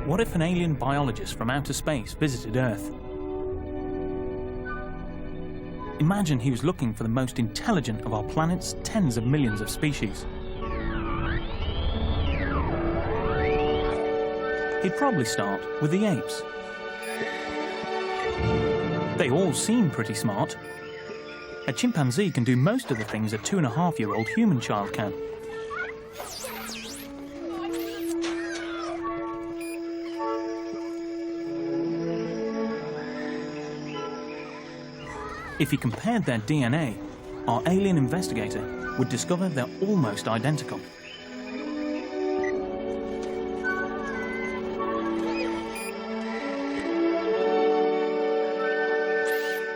What if an alien biologist from outer space visited Earth? Imagine he was looking for the most intelligent of our planet's tens of millions of species. He'd probably start with the apes. They all seem pretty smart. A chimpanzee can do most of the things a 2.5-year-old human child can. If he compared their DNA, our alien investigator would discover they're almost identical.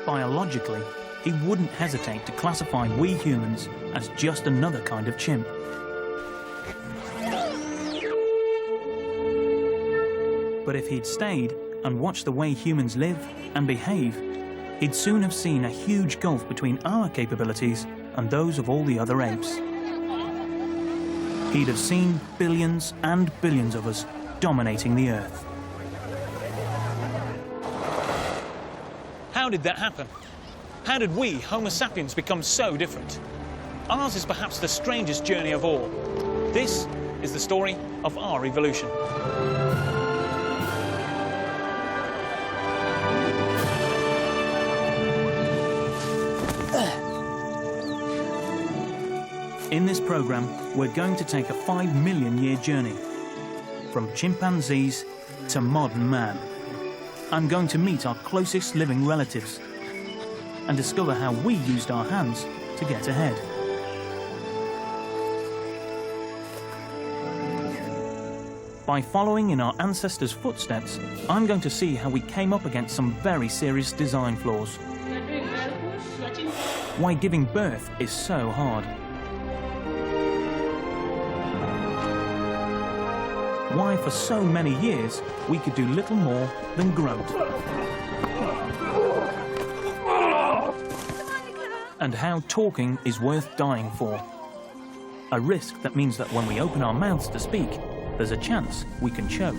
Biologically, he wouldn't hesitate to classify we humans as just another kind of chimp. But if he'd stayed and watched the way humans live and behave, he'd soon have seen a huge gulf between our capabilities and those of all the other apes. He'd have seen billions and billions of us dominating the Earth. How did that happen? How did we, Homo sapiens, become so different? Ours is perhaps the strangest journey of all. This is the story of our evolution. In this program, we're going to take a 5-million-year journey from chimpanzees to modern man. I'm going to meet our closest living relatives and discover how we used our hands to get ahead. By following in our ancestors' footsteps, I'm going to see how we came up against some very serious design flaws. Why giving birth is so hard. Why for so many years we could do little more than grunt. And how talking is worth dying for. A risk that means that when we open our mouths to speak, there's a chance we can choke.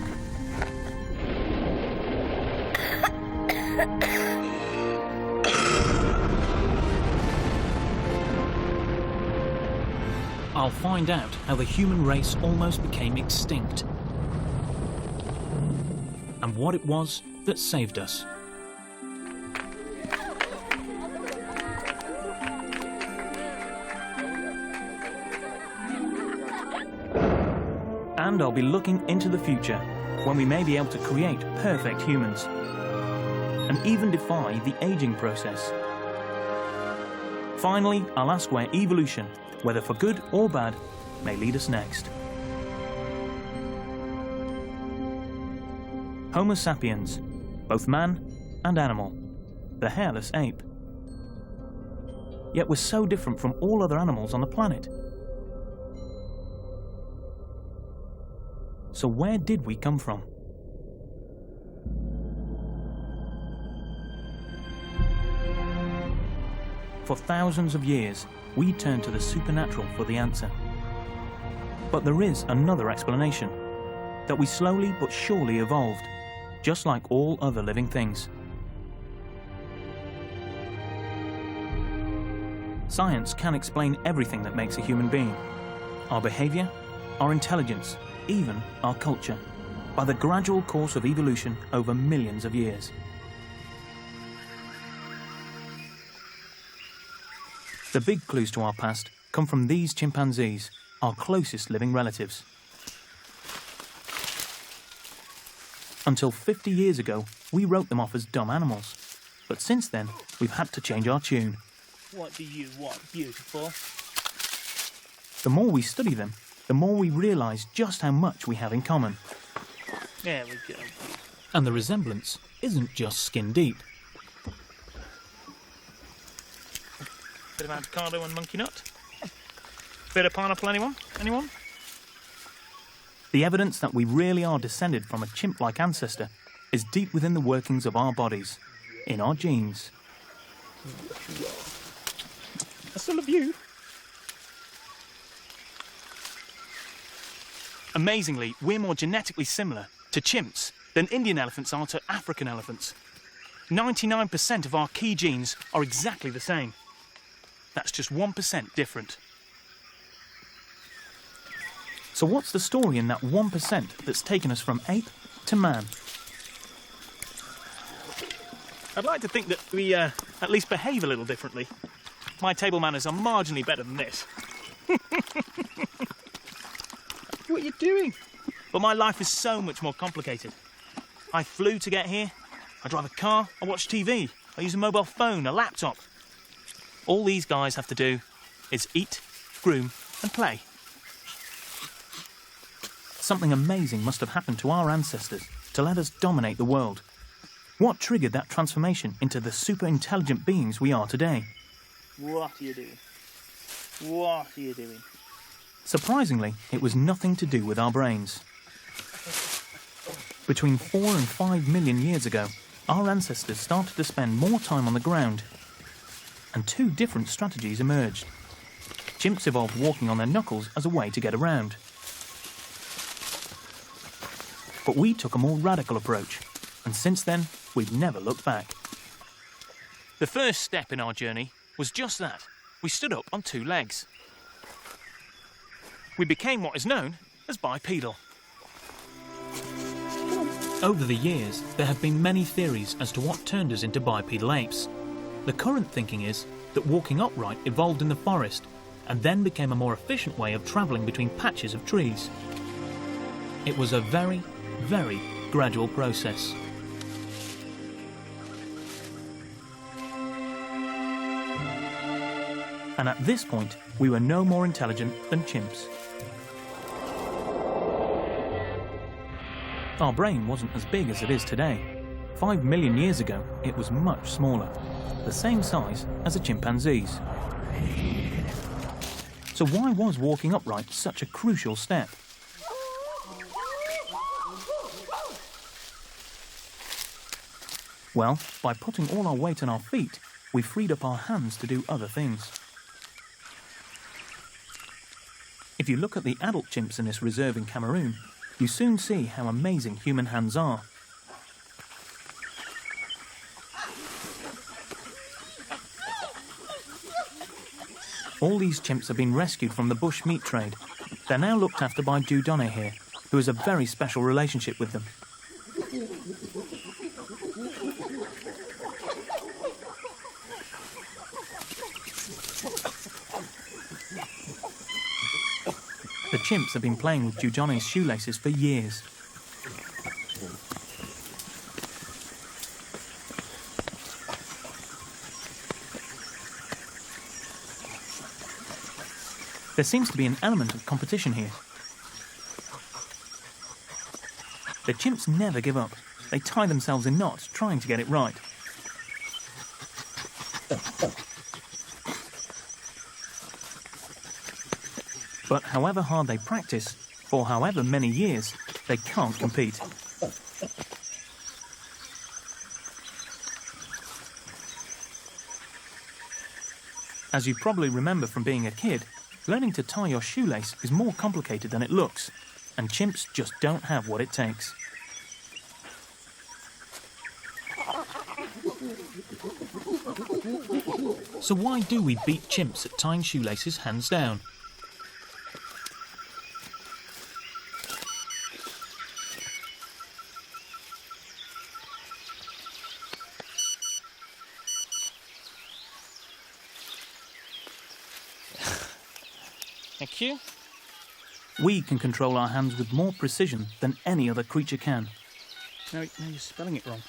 I'll find out how the human race almost became extinct and what it was that saved us. And I'll be looking into the future, when we may be able to create perfect humans and even defy the aging process. Finally, I'll ask where evolution, whether for good or bad, may lead us next. Homo sapiens, both man and animal, the hairless ape. Yet we're so different from all other animals on the planet. So where did we come from? For thousands of years, we turned to the supernatural for the answer. But there is another explanation, that we slowly but surely evolved, just like all other living things. Science can explain everything that makes a human being, our behavior, our intelligence, even our culture, by the gradual course of evolution over millions of years. The big clues to our past come from these chimpanzees, our closest living relatives. Until 50 years ago, we wrote them off as dumb animals. But since then, we've had to change our tune. What do you want, beautiful? The more we study them, the more we realise just how much we have in common. There we go. And the resemblance isn't just skin deep. Bit of avocado and monkey nut. Bit of pineapple, anyone? Anyone? The evidence that we really are descended from a chimp-like ancestor is deep within the workings of our bodies, in our genes. I still love you. Amazingly, we're more genetically similar to chimps than Indian elephants are to African elephants. 99% of our key genes are exactly the same. That's just 1% different. So what's the story in that 1% that's taken us from ape to man? I'd like to think that we at least behave a little differently. My table manners are marginally better than this. What are you doing? But my life is so much more complicated. I flew to get here. I drive a car. I watch TV. I use a mobile phone, a laptop. All these guys have to do is eat, groom, and play. Something amazing must have happened to our ancestors to let us dominate the world. What triggered that transformation into the super intelligent beings we are today? What are you doing? What are you doing? Surprisingly, it was nothing to do with our brains. Between 4 and 5 million years ago, our ancestors started to spend more time on the ground, and 2 different strategies emerged. Chimps evolved walking on their knuckles as a way to get around. But we took a more radical approach, and since then, we've never looked back. The first step in our journey was just that. We stood up on 2 legs. We became what is known as bipedal. Over the years, there have been many theories as to what turned us into bipedal apes. The current thinking is that walking upright evolved in the forest and then became a more efficient way of travelling between patches of trees. It was a very, very gradual process. And at this point, we were no more intelligent than chimps. Our brain wasn't as big as it is today. 5 million years ago, it was much smaller, the same size as a chimpanzee's. So why was walking upright such a crucial step? Well, by putting all our weight on our feet, we freed up our hands to do other things. If you look at the adult chimps in this reserve in Cameroon, you soon see how amazing human hands are. All these chimps have been rescued from the bush meat trade. They're now looked after by Dudone here, who has a very special relationship with them. The chimps have been playing with Dudone's shoelaces for years. There seems to be an element of competition here. The chimps never give up. They tie themselves in knots trying to get it right. But however hard they practice, for however many years, they can't compete. As you probably remember from being a kid, learning to tie your shoelace is more complicated than it looks, and chimps just don't have what it takes. So why do we beat chimps at tying shoelaces hands down? Thank you. We can control our hands with more precision than any other creature can. No, you're spelling it wrong.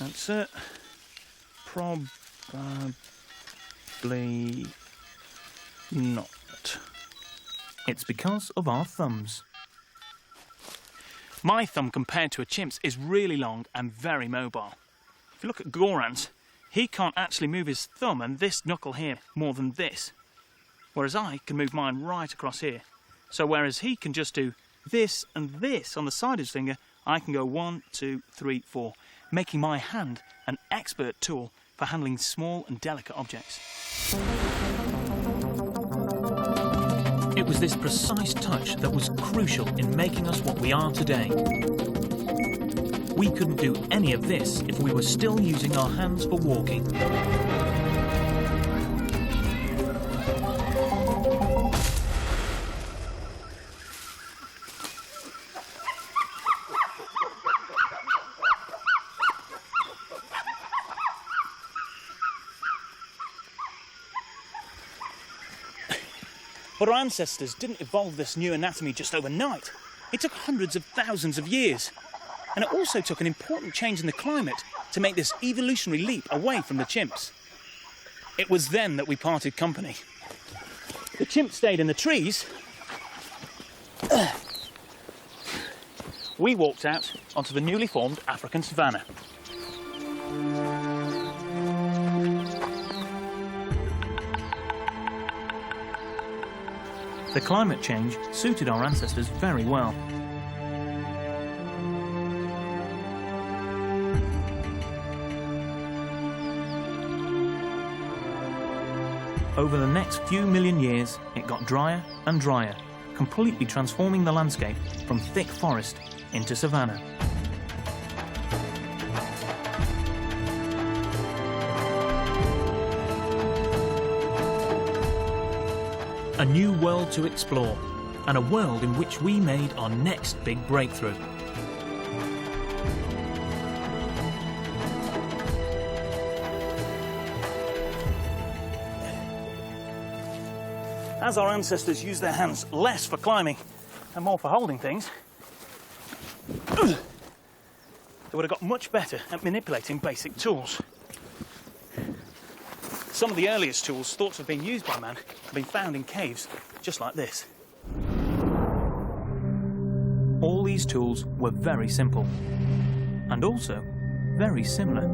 That's it. Probably not. It's because of our thumbs. My thumb compared to a chimp's is really long and very mobile. If you look at Goran's, he can't actually move his thumb and this knuckle here more than this. Whereas I can move mine right across here. So whereas he can just do this and this on the side of his finger, I can go 1, 2, 3, 4, making my hand an expert tool for handling small and delicate objects. It was this precise touch that was crucial in making us what we are today. We couldn't do any of this if we were still using our hands for walking. But our ancestors didn't evolve this new anatomy just overnight. It took hundreds of thousands of years. And it also took an important change in the climate to make this evolutionary leap away from the chimps. It was then that we parted company. The chimps stayed in the trees. We walked out onto the newly formed African savanna. The climate change suited our ancestors very well. Over the next few million years, it got drier and drier, completely transforming the landscape from thick forest into savanna. A new world to explore, and a world in which we made our next big breakthrough. As our ancestors used their hands less for climbing and more for holding things, they would have got much better at manipulating basic tools. Some of the earliest tools thought to have been used by man have been found in caves just like this. All these tools were very simple, and also very similar.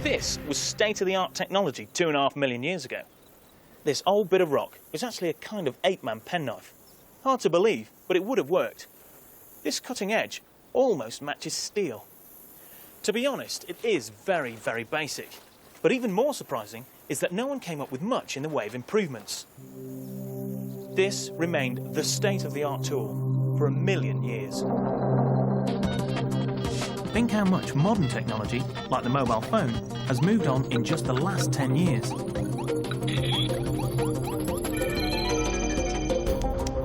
This was state-of-the-art technology 2.5 million years ago. This old bit of rock was actually a kind of ape-man penknife. Hard to believe, but it would have worked. This cutting edge almost matches steel. To be honest, it is very, very basic. But even more surprising is that no one came up with much in the way of improvements. This remained the state-of-the-art tool for 1 million years. Think how much modern technology, like the mobile phone, has moved on in just the last 10 years.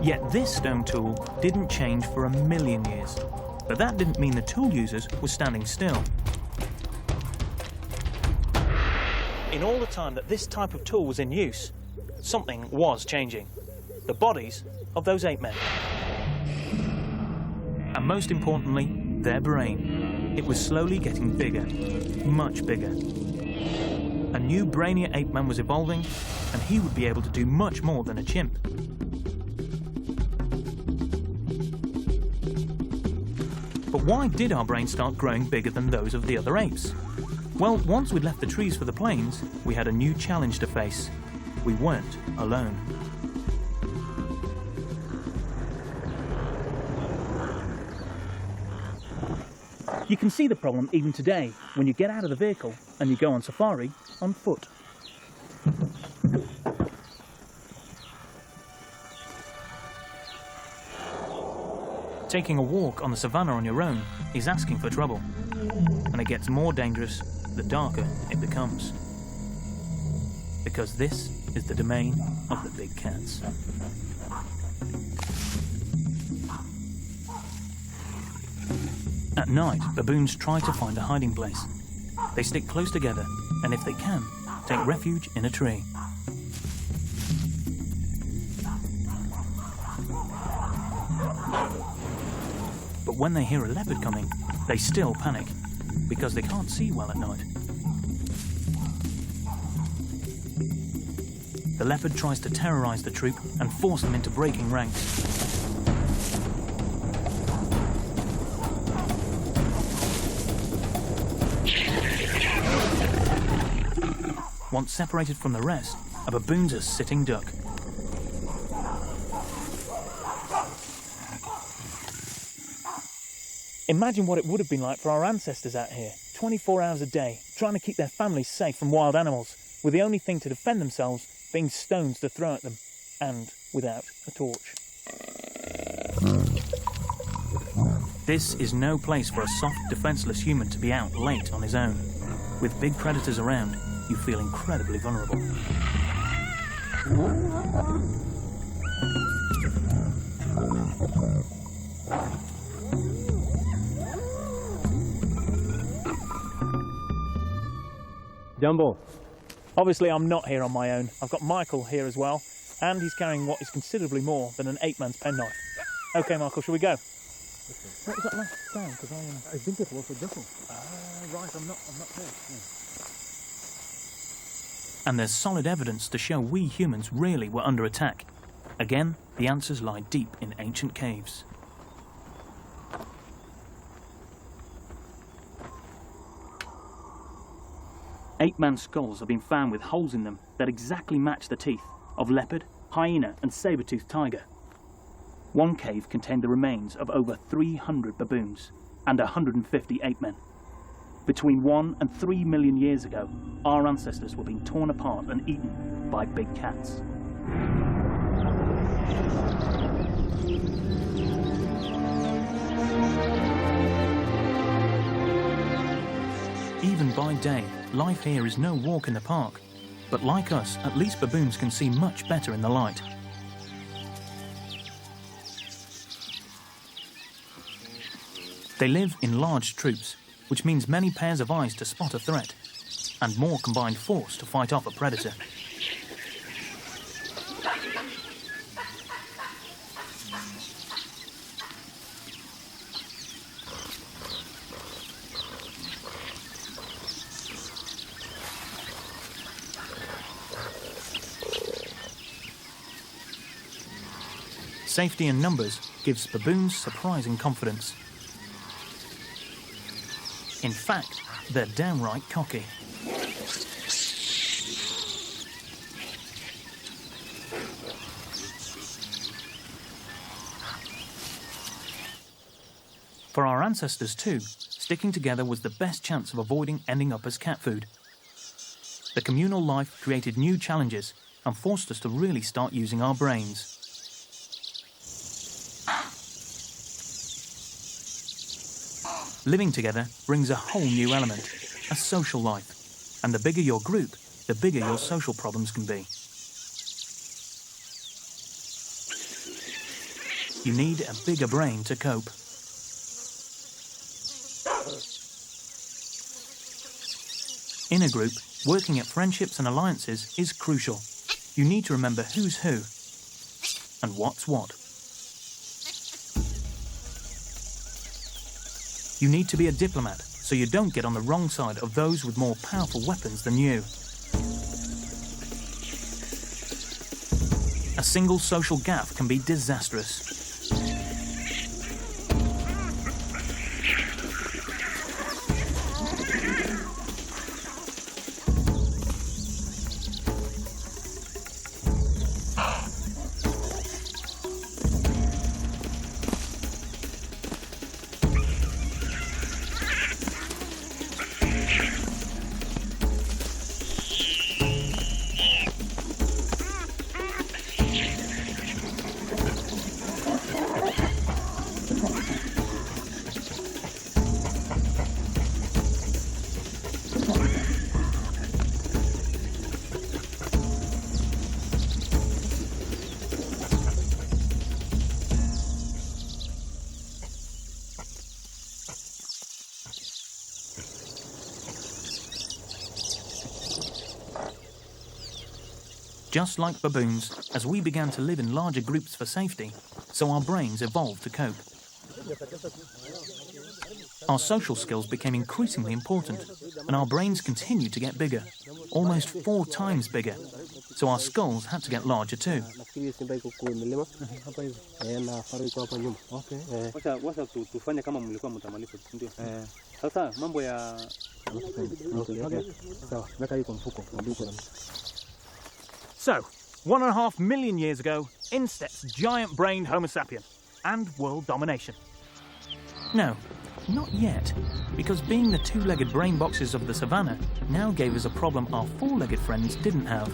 Yet this stone tool didn't change for 1 million years. But that didn't mean the tool users were standing still. In all the time that this type of tool was in use, something was changing. The bodies of those ape men. And most importantly, their brain. It was slowly getting bigger, much bigger. A new brainier ape man was evolving, and he would be able to do much more than a chimp. But why did our brains start growing bigger than those of the other apes? Well, once we'd left the trees for the plains, we had a new challenge to face. We weren't alone. You can see the problem even today when you get out of the vehicle and you go on safari on foot. Taking a walk on the savannah on your own is asking for trouble, and it gets more dangerous the darker it becomes. Because this is the domain of the big cats. At night, baboons try to find a hiding place. They stick close together, and if they can, take refuge in a tree. But when they hear a leopard coming, they still panic, because they can't see well at night. The leopard tries to terrorize the troop and force them into breaking ranks. Once separated from the rest, a baboon's a sitting duck. Imagine what it would have been like for our ancestors out here, 24 hours a day, trying to keep their families safe from wild animals, with the only thing to defend themselves being stones to throw at them, and without a torch. This is no place for a soft, defenceless human to be out late on his own. With big predators around, you feel incredibly vulnerable. Jumbo. Obviously, I'm not here on my own. I've got Michael here as well, and he's carrying what is considerably more than an ape-man's penknife. Okay, Michael, shall we go? What was that last sound? Because I think it was a devil. right, I'm not there. Yeah. And there's solid evidence to show we humans really were under attack. Again, the answers lie deep in ancient caves. Ape-man skulls have been found with holes in them that exactly match the teeth of leopard, hyena and saber-toothed tiger. One cave contained the remains of over 300 baboons and 150 ape-men. Between 1 and 3 million years ago, our ancestors were being torn apart and eaten by big cats. Even by day, life here is no walk in the park. But like us, at least baboons can see much better in the light. They live in large troops, which means many pairs of eyes to spot a threat, and more combined force to fight off a predator. Safety in numbers gives baboons surprising confidence. In fact, they're downright cocky. For our ancestors too, sticking together was the best chance of avoiding ending up as cat food. The communal life created new challenges and forced us to really start using our brains. Living together brings a whole new element, a social life. And the bigger your group, the bigger your social problems can be. You need a bigger brain to cope. In a group, working at friendships and alliances is crucial. You need to remember who's who and what's what. You need to be a diplomat, so you don't get on the wrong side of those with more powerful weapons than you. A single social gaffe can be disastrous. Just like baboons, as we began to live in larger groups for safety, so our brains evolved to cope. Our social skills became increasingly important, and our brains continued to get bigger, almost 4 times bigger, so our skulls had to get larger too. So, 1.5 million years ago, in steps giant-brained Homo sapien and world domination. No, not yet, because being the two-legged brain boxes of the savannah now gave us a problem our four-legged friends didn't have.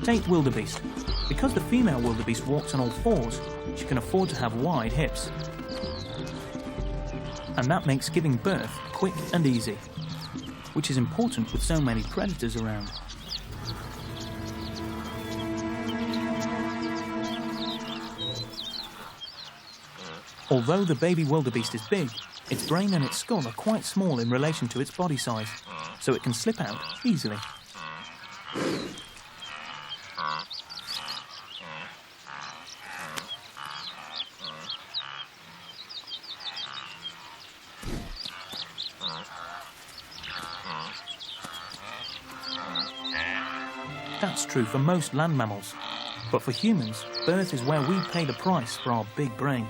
Take wildebeest. Because the female wildebeest walks on all fours, she can afford to have wide hips. And that makes giving birth quick and easy, which is important with so many predators around. Although the baby wildebeest is big, its brain and its skull are quite small in relation to its body size, so it can slip out easily. That's true for most land mammals, but for humans, birth is where we pay the price for our big brain.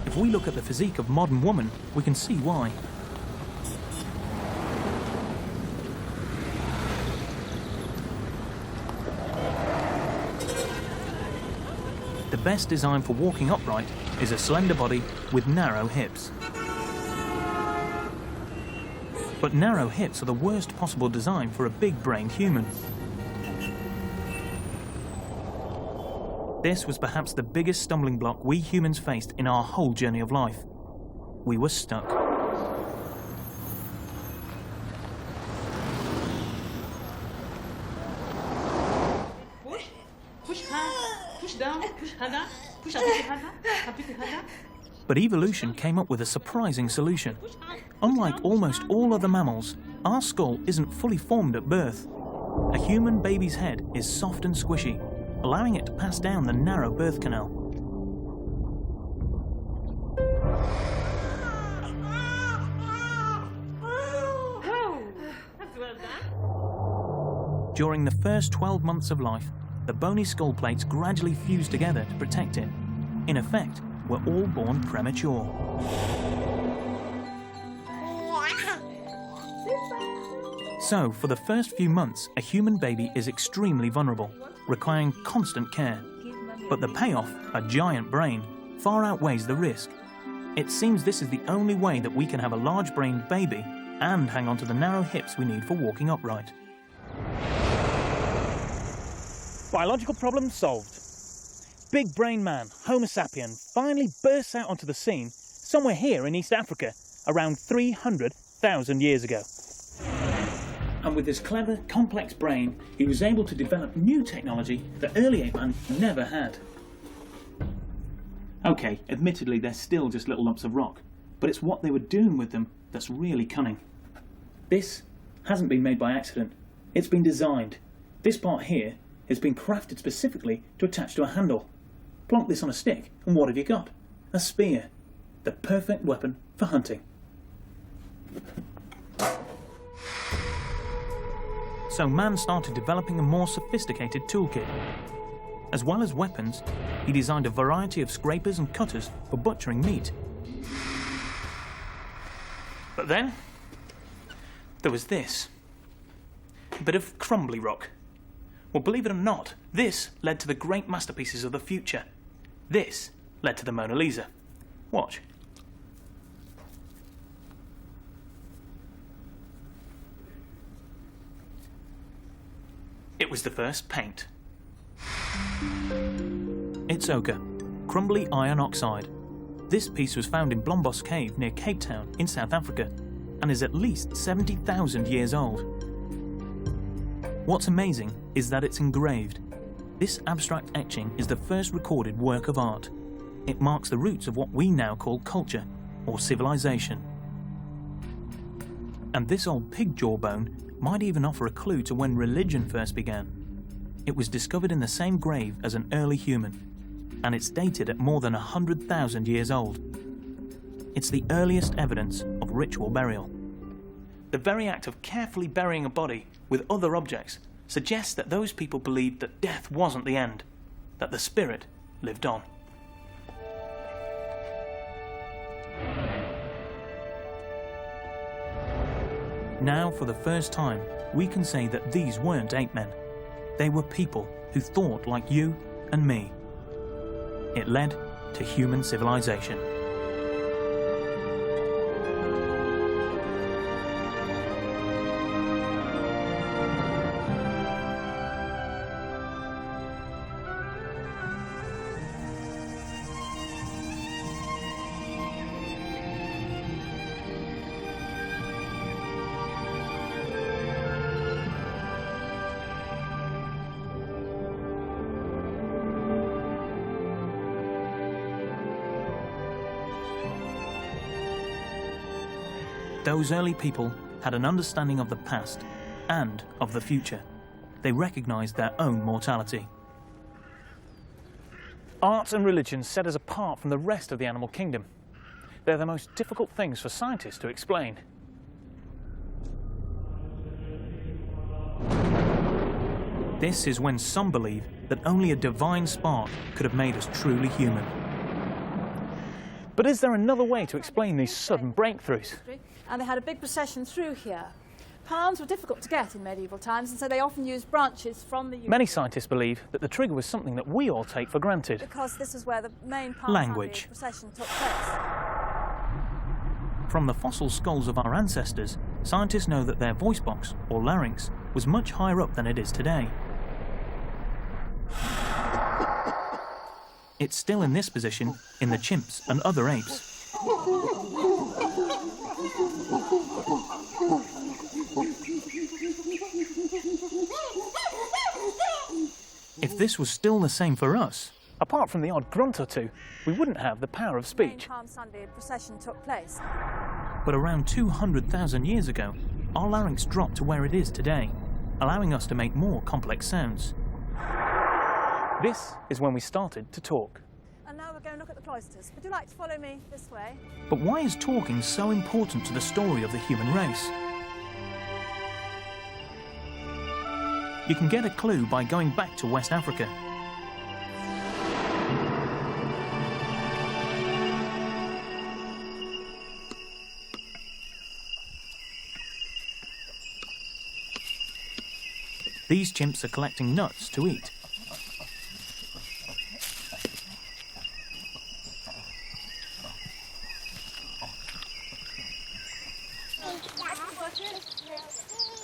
If we look at the physique of modern woman, we can see why. The best design for walking upright is a slender body with narrow hips. But narrow hips are the worst possible design for a big-brained human. This was perhaps the biggest stumbling block we humans faced in our whole journey of life. We were stuck. Push hard, push down, push harder, push a bit harder, a bit harder. But evolution came up with a surprising solution. Unlike almost all other mammals, our skull isn't fully formed at birth. A human baby's head is soft and squishy, allowing it to pass down the narrow birth canal. During the first 12 months of life, the bony skull plates gradually fuse together to protect it. In effect, we're all born premature. So, for the first few months, a human baby is extremely vulnerable, requiring constant care. But the payoff, a giant brain, far outweighs the risk. It seems this is the only way that we can have a large-brained baby and hang on to the narrow hips we need for walking upright. Biological problem solved. Big brain man, Homo sapien, finally bursts out onto the scene somewhere here in East Africa around 300,000 years ago. And with his clever, complex brain, he was able to develop new technology that early ape man never had. Okay, admittedly they're still just little lumps of rock, but it's what they were doing with them that's really cunning. This hasn't been made by accident. It's been designed. This part here has been crafted specifically to attach to a handle. Plonk this on a stick, and what have you got? A spear. The perfect weapon for hunting. So man started developing a more sophisticated toolkit. As well as weapons, he designed a variety of scrapers and cutters for butchering meat. But then, there was this. A bit of crumbly rock. Well, believe it or not, this led to the great masterpieces of the future. This led to the Mona Lisa. Watch. It was the first paint. It's ochre, crumbly iron oxide. This piece was found in Blombos Cave near Cape Town in South Africa and is at least 70,000 years old. What's amazing is that it's engraved. This abstract etching is the first recorded work of art. It marks the roots of what we now call culture or civilization. And this old pig jawbone might even offer a clue to when religion first began. It was discovered in the same grave as an early human, and it's dated at more than 100,000 years old. It's the earliest evidence of ritual burial. The very act of carefully burying a body with other objects suggests that those people believed that death wasn't the end, that the spirit lived on. Now, for the first time, we can say that these weren't ape men. They were people who thought like you and me. It led to human civilization. Those early people had an understanding of the past and of the future. They recognized their own mortality. Art and religion set us apart from the rest of the animal kingdom. They're the most difficult things for scientists to explain. This is when some believe that only a divine spark could have made us truly human. But is there another way to explain these sudden breakthroughs? And they had a big procession through here. Palms were difficult to get in medieval times, and so they often used branches from the... Many scientists believe that the trigger was something that we all take for granted. Because this is where the main Palm Language. Sunday procession took place. From the fossil skulls of our ancestors, scientists know that their voice box, or larynx, was much higher up than it is today. It's still in this position in the chimps and other apes. If this was still the same for us, apart from the odd grunt or two, we wouldn't have the power of The speech. main Palm Sunday procession took place. but around 200,000 years ago, our larynx dropped to where it is today, allowing us to make more complex sounds. This is when we started to talk. And now we're going to look at the cloisters. Would you like to follow me this way? But why is talking so important to the story of the human race? You can get a clue by going back to West Africa. These chimps are collecting nuts to eat.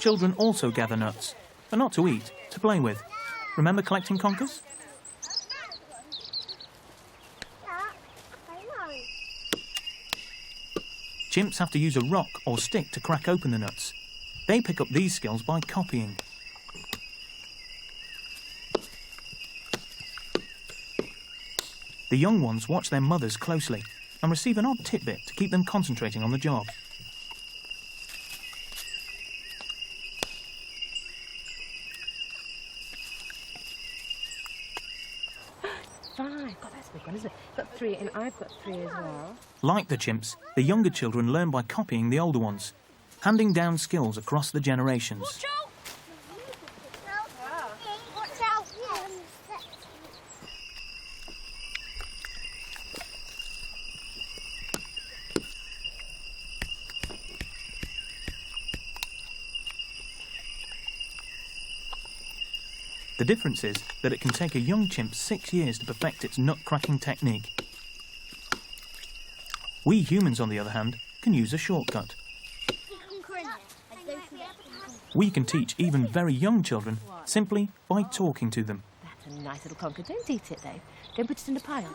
Children also gather nuts, but not to eat, to play with. Remember collecting conkers? Chimps have to use a rock or stick to crack open the nuts. They pick up these skills by copying. The young ones watch their mothers closely and receive an odd tidbit to keep them concentrating on the job. Five. God, that's a big one, isn't it? Got 3, and I've got 3 as well. Like the chimps, the younger children learn by copying the older ones, handing down skills across the generations. The difference is that it can take a young chimp 6 years to perfect its nut-cracking technique. We humans, on the other hand, can use a shortcut. We can teach even very young children simply by talking to them. That's a nice little conker. Don't eat it, though. Go and put it in a pile.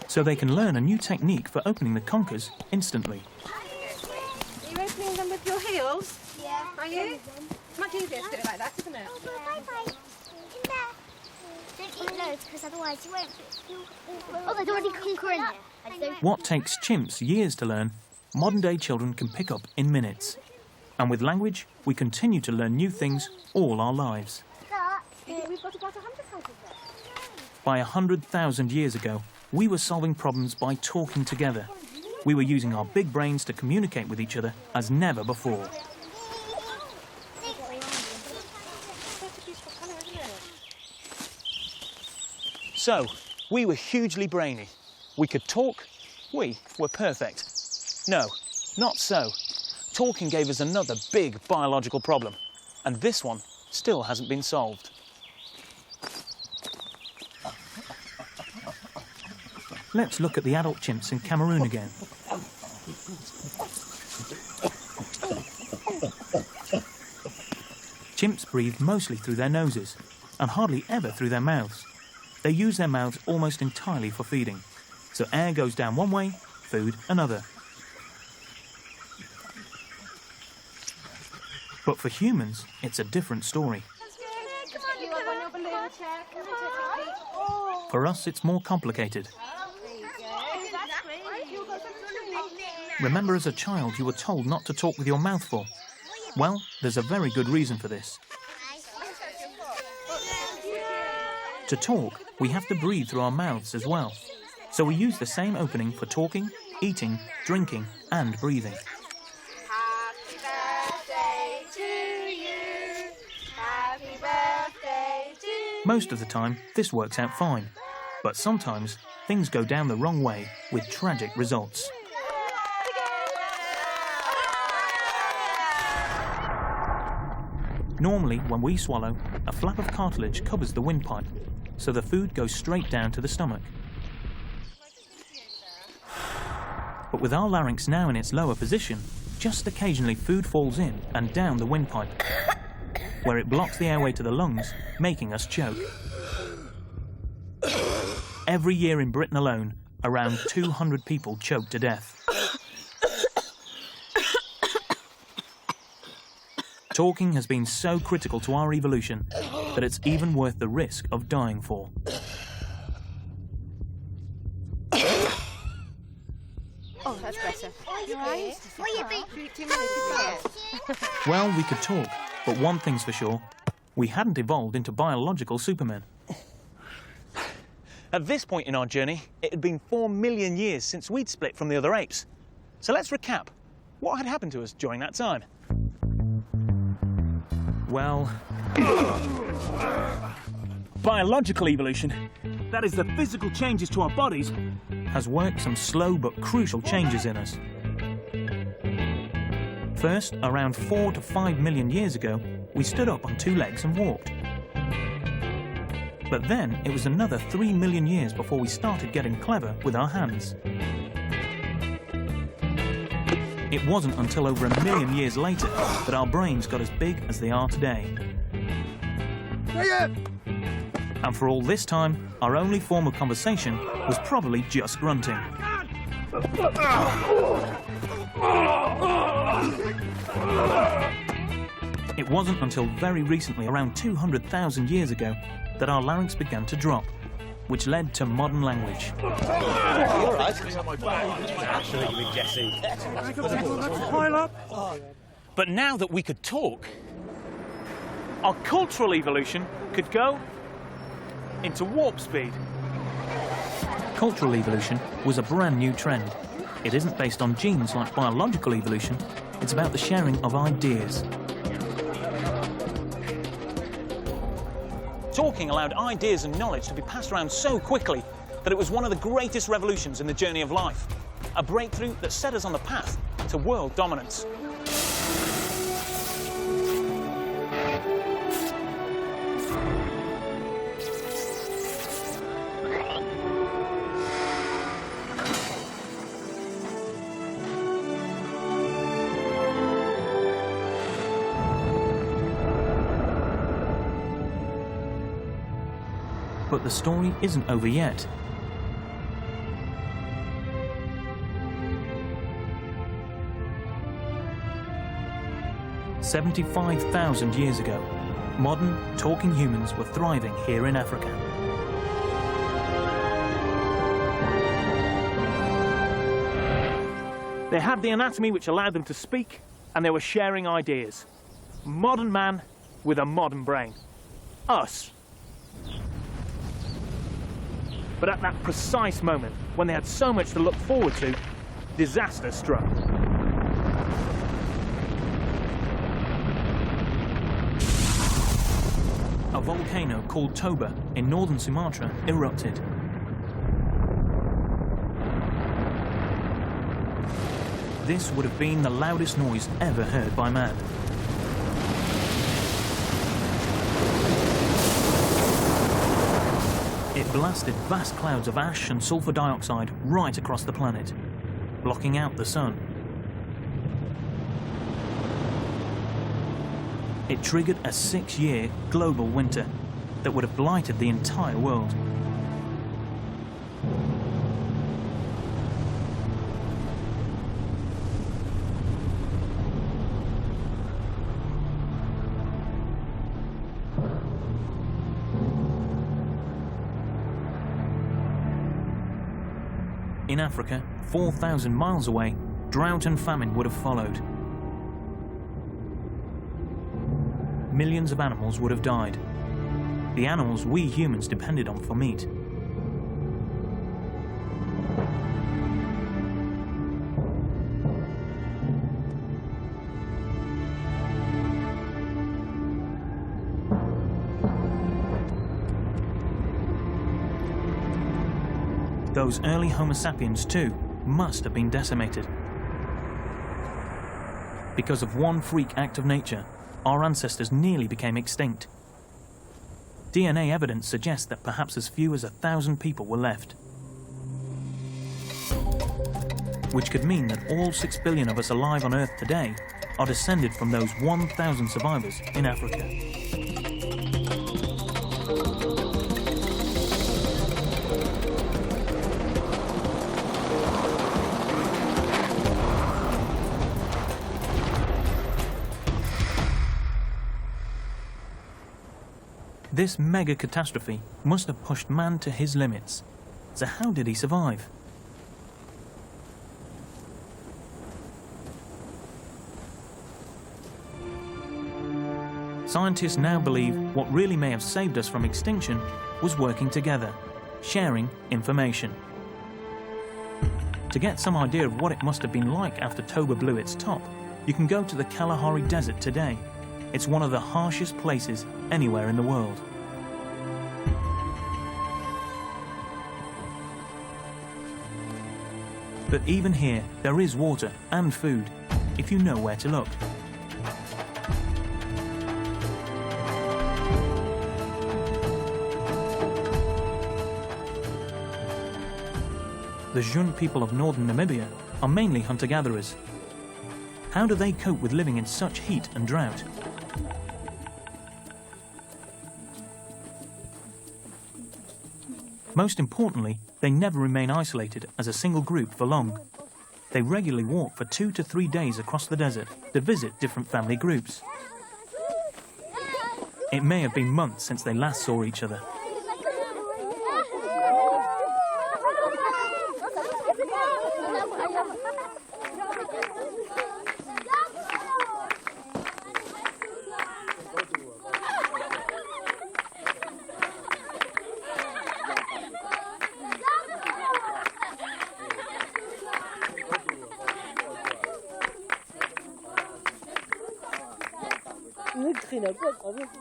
So they can learn a new technique for opening the conkers instantly. Are you opening them with your heels? Yeah. Are you? Much easier to do it like that, isn't it? Bye-bye. In there. Don't eat loads, because otherwise you won't... Oh, there's already conker in here. What takes chimps years to learn, modern-day children can pick up in minutes. And with language, we continue to learn new things all our lives. We've got about 100 conkers there. By 100,000 years ago, we were solving problems by talking together. We were using our big brains to communicate with each other as never before. So, we were hugely brainy. We could talk. We were perfect. No, not so. Talking gave us another big biological problem. And this one still hasn't been solved. Let's look at the adult chimps in Cameroon again. Chimps breathe mostly through their noses and hardly ever through their mouths. They use their mouths almost entirely for feeding, so air goes down one way, food another. But for humans, it's a different story. For us, it's more complicated. Remember as a child you were told not to talk with your mouth full? Well, there's a very good reason for this. To talk, we have to breathe through our mouths as well. So we use the same opening for talking, eating, drinking, and breathing. Happy birthday to you. Happy birthday to you. Most of the time, this works out fine. But sometimes, things go down the wrong way with tragic results. Normally, when we swallow, a flap of cartilage covers the windpipe, so the food goes straight down to the stomach. But with our larynx now in its lower position, just occasionally food falls in and down the windpipe, where it blocks the airway to the lungs, making us choke. Every year in Britain alone, around 200 people choke to death. Talking has been so critical to our evolution that it's even worth the risk of dying for. Oh, that's better. Well, we could talk, but one thing's for sure, we hadn't evolved into biological supermen. At this point in our journey, it had been 4 million years since we'd split from the other apes. So let's recap. What had happened to us during that time? Well, Biological evolution, that is the physical changes to our bodies, has worked some slow but crucial changes in us. First, around 4 to 5 million years ago, we stood up on 2 legs and walked. But then it was another 3 million years before we started getting clever with our hands. It wasn't until over 1 million years later that our brains got as big as they are today. And for all this time, our only form of conversation was probably just grunting. It wasn't until very recently, around 200,000 years ago, that our larynx began to drop, which led to modern language. but now that we could talk, our cultural evolution could go into warp speed. Cultural evolution was a brand new trend. It isn't based on genes like biological evolution, it's about the sharing of ideas. Talking allowed ideas and knowledge to be passed around so quickly that it was one of the greatest revolutions in the journey of life. A breakthrough that set us on the path to world dominance. But the story isn't over yet. "75,000 years ago, modern, talking humans were thriving here in Africa. They had the anatomy which allowed them to speak, and they were sharing ideas. Modern man with a modern brain. Us. But at that precise moment, when they had so much to look forward to, disaster struck. A volcano called Toba in northern Sumatra erupted. This would have been the loudest noise ever heard by man. It blasted vast clouds of ash and sulfur dioxide right across the planet, blocking out the sun. It triggered a 6-year global winter that would have blighted the entire world. In Africa, 4,000 miles away, drought and famine would have followed. Millions of animals would have died. The animals we humans depended on for meat. Those early Homo sapiens, too, must have been decimated. Because of one freak act of nature, our ancestors nearly became extinct. DNA evidence suggests that perhaps as few as 1,000 people were left. Which could mean that all 6 billion of us alive on Earth today are descended from those 1,000 survivors in Africa. This mega catastrophe must have pushed man to his limits. So how did he survive? Scientists now believe what really may have saved us from extinction was working together, sharing information. To get some idea of what it must have been like after Toba blew its top, you can go to the Kalahari Desert today. It's one of the harshest places anywhere in the world. But even here, there is water and food, if you know where to look. The Jun people of northern Namibia are mainly hunter-gatherers. How do they cope with living in such heat and drought? Most importantly, they never remain isolated as a single group for long. They regularly walk for 2 to 3 days across the desert to visit different family groups. It may have been months since they last saw each other.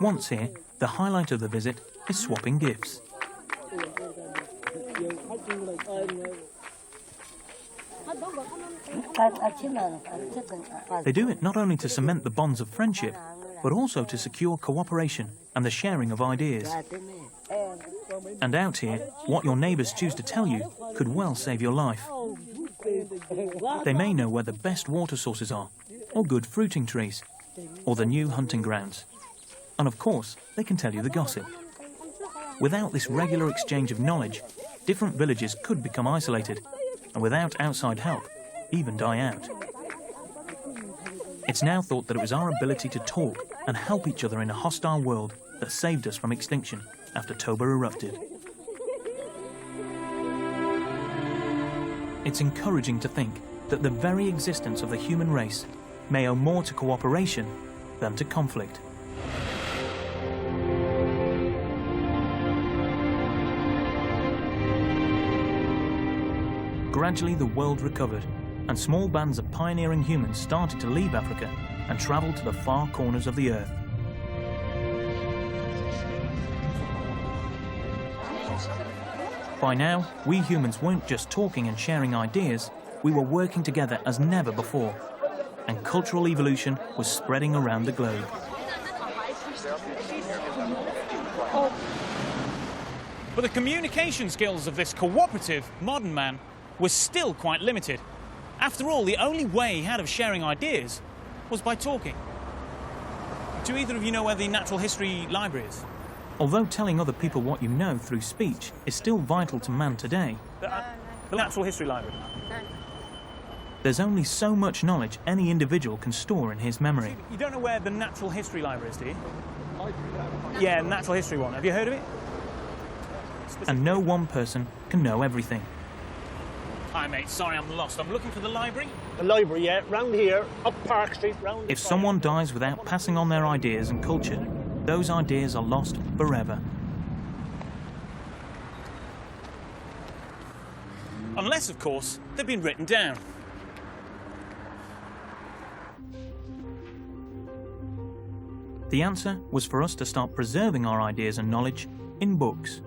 Once here, the highlight of the visit is swapping gifts. They do it not only to cement the bonds of friendship, but also to secure cooperation and the sharing of ideas. And out here, what your neighbours choose to tell you could well save your life. They may know where the best water sources are, or good fruiting trees, or the new hunting grounds. And of course, they can tell you the gossip. Without this regular exchange of knowledge, different villages could become isolated, and without outside help, even die out. It's now thought that it was our ability to talk and help each other in a hostile world that saved us from extinction after Toba erupted. It's encouraging to think that the very existence of the human race may owe more to cooperation than to conflict. Gradually the world recovered, and small bands of pioneering humans started to leave Africa and travel to the far corners of the earth. By now, we humans weren't just talking and sharing ideas, we were working together as never before, and cultural evolution was spreading around the globe. But the communication skills of this cooperative modern man were still quite limited. After all, the only way he had of sharing ideas was by talking. Do either of you know where the Natural History Library is? Although telling other people what you know through speech is still vital to man today, The Natural History Library. there's only so much knowledge any individual can store in his memory. You don't know where the Natural History Library is, do you? Yeah, Natural History one. Have you heard of it? And no one person can know everything. Hi, mate. Sorry, I'm lost. I'm looking for the library. The library, yeah, round here, up Park Street, round. If someone dies without passing on their ideas and culture, those ideas are lost forever. Unless, of course, they've been written down. The answer was for us to start preserving our ideas and knowledge in books.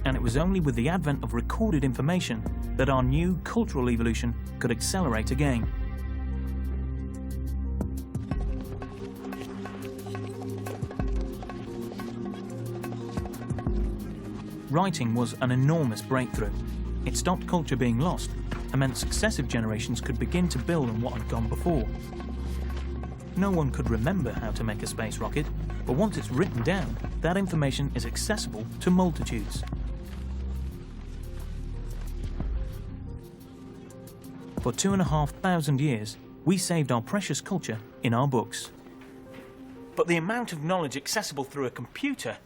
And it was only with the advent of recorded information that our new cultural evolution could accelerate again. Writing was an enormous breakthrough. It stopped culture being lost and meant successive generations could begin to build on what had gone before. No one could remember how to make a space rocket, but once it's written down, that information is accessible to multitudes. For 2,500 years, we saved our precious culture in our books. But the amount of knowledge accessible through a computer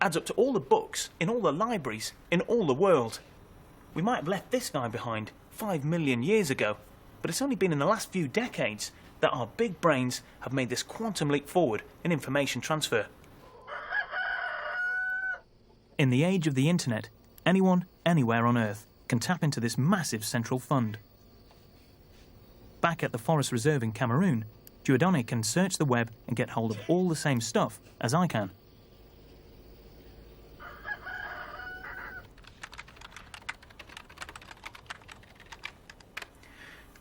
adds up to all the books in all the libraries in all the world. We might have left this guy behind 5 million years ago, but it's only been in the last few decades that our big brains have made this quantum leap forward in information transfer. In the age of the internet, anyone, anywhere on Earth can tap into this massive central fund. Back at the Forest Reserve in Cameroon, Giordani can search the web and get hold of all the same stuff as I can.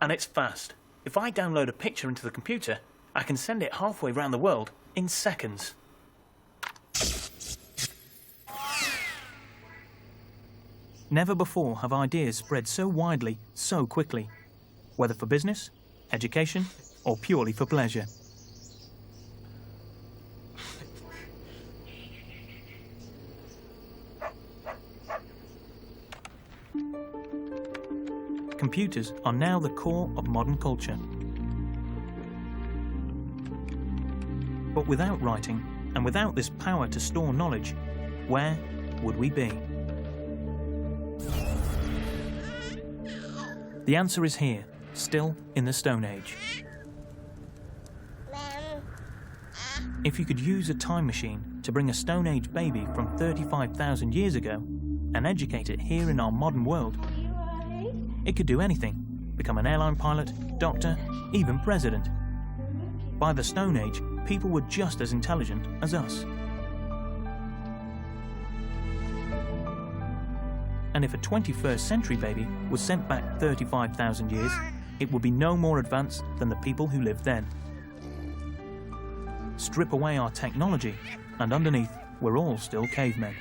And it's fast. If I download a picture into the computer, I can send it halfway around the world in seconds. Never before have ideas spread so widely, so quickly, whether for business, education, or purely for pleasure. Computers are now the core of modern culture. But without writing, and without this power to store knowledge, where would we be? The answer is here, still in the Stone Age. If you could use a time machine to bring a Stone Age baby from 35,000 years ago and educate it here in our modern world, it could do anything, become an airline pilot, doctor, even president. By the Stone Age, people were just as intelligent as us. And if a 21st century baby was sent back 35,000 years, it would be no more advanced than the people who lived then. Strip away our technology, and underneath, we're all still cavemen.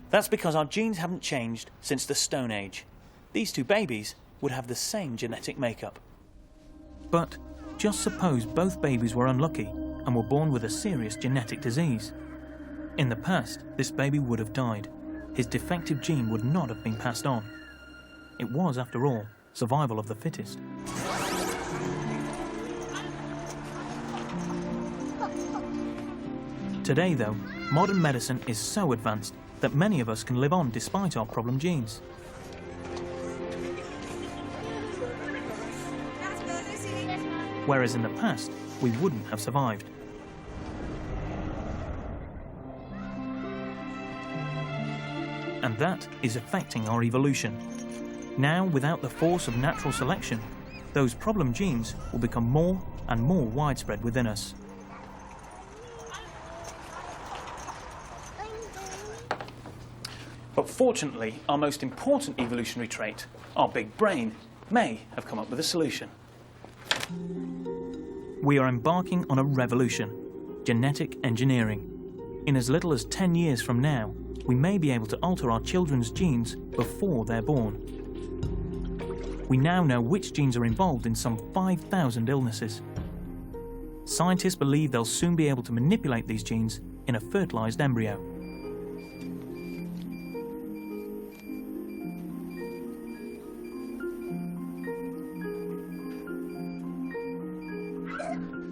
That's because our genes haven't changed since the Stone Age. These two babies would have the same genetic makeup. But just suppose both babies were unlucky and were born with a serious genetic disease. In the past, this baby would have died. His defective gene would not have been passed on. It was, after all, survival of the fittest. Today, though, modern medicine is so advanced that many of us can live on despite our problem genes. Whereas in the past, we wouldn't have survived. And that is affecting our evolution. Now, without the force of natural selection, those problem genes will become more and more widespread within us. But fortunately, our most important evolutionary trait, our big brain, may have come up with a solution. We are embarking on a revolution, genetic engineering. In as little as 10 years from now, we may be able to alter our children's genes before they're born. We now know which genes are involved in some 5,000 illnesses. Scientists believe they'll soon be able to manipulate these genes in a fertilized embryo.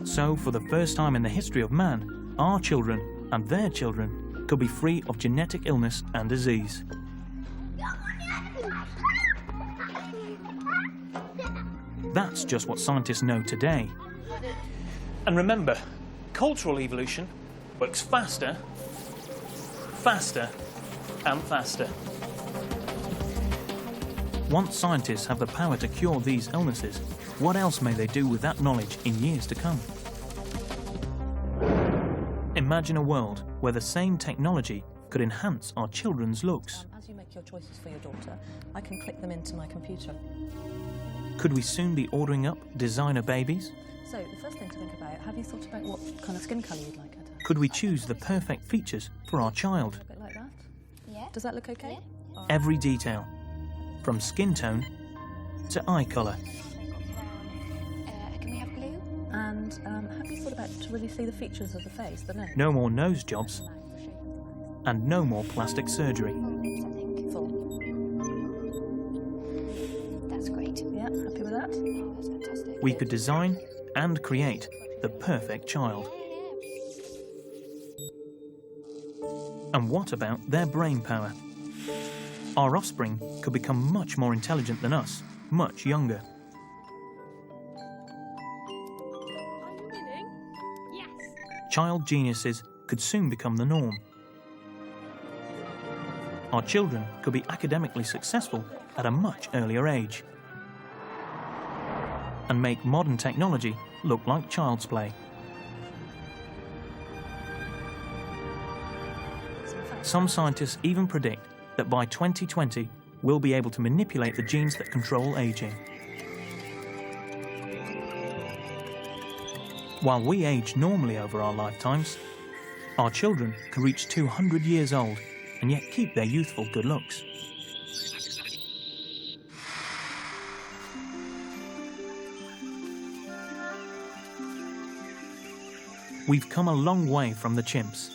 So, for the first time in the history of man, our children and their children could be free of genetic illness and disease. That's just what scientists know today. And remember, cultural evolution works faster, faster, and faster. Once scientists have the power to cure these illnesses, what else may they do with that knowledge in years to come? Imagine a world where the same technology could enhance our children's looks. As you make your choices for your daughter, I can click them into my computer. Could we soon be ordering up designer babies? So, the first thing to think about, have you thought about what kind of skin colour you'd like her to have? Could we choose the perfect features for our child? A bit like that? Yeah. Does that look okay? Yeah. Every detail, from skin tone to eye colour. Can we have glue? And have you thought about to really see the features of the face, the nose? No more nose jobs, and no more plastic surgery. Full. That's great. Yeah, happy with that? Oh, that's fantastic. We could design and create the perfect child. And what about their brain power? Our offspring could become much more intelligent than us, much younger. Yes. Child geniuses could soon become the norm. Our children could be academically successful at a much earlier age and make modern technology look like child's play. Some scientists even predict that by 2020 we'll be able to manipulate the genes that control aging. While we age normally over our lifetimes, our children could reach 200 years old and yet keep their youthful good looks. We've come a long way from the chimps.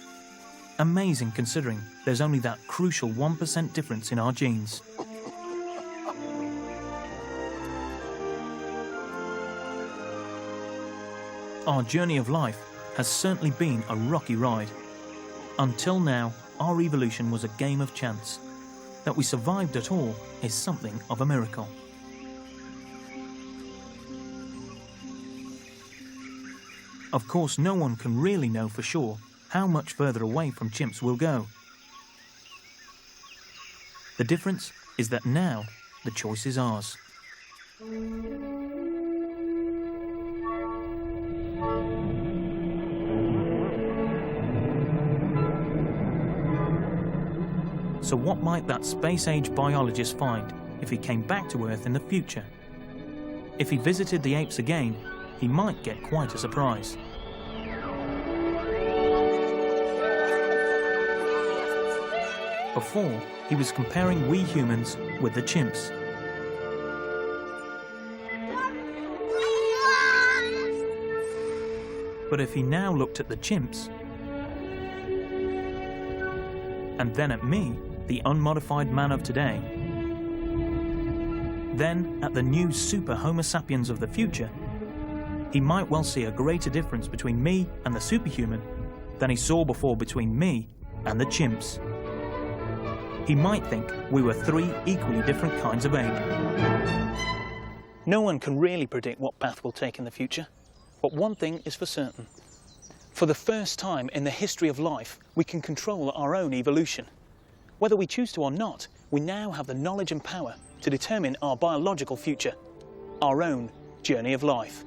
Amazing considering there's only that crucial 1% difference in our genes. Our journey of life has certainly been a rocky ride. Until now, our evolution was a game of chance. That we survived at all is something of a miracle. Of course, no one can really know for sure how much further away from chimps we'll go. The difference is that now the choice is ours. So what might that space-age biologist find if he came back to Earth in the future? If he visited the apes again, he might get quite a surprise. Before, he was comparing we humans with the chimps. But if he now looked at the chimps, and then at me, the unmodified man of today, then at the new super Homo sapiens of the future, he might well see a greater difference between me and the superhuman than he saw before between me and the chimps. He might think we were three equally different kinds of ape. No one can really predict what path we'll take in the future, but one thing is for certain. For the first time in the history of life, we can control our own evolution. Whether we choose to or not, we now have the knowledge and power to determine our biological future, our own journey of life.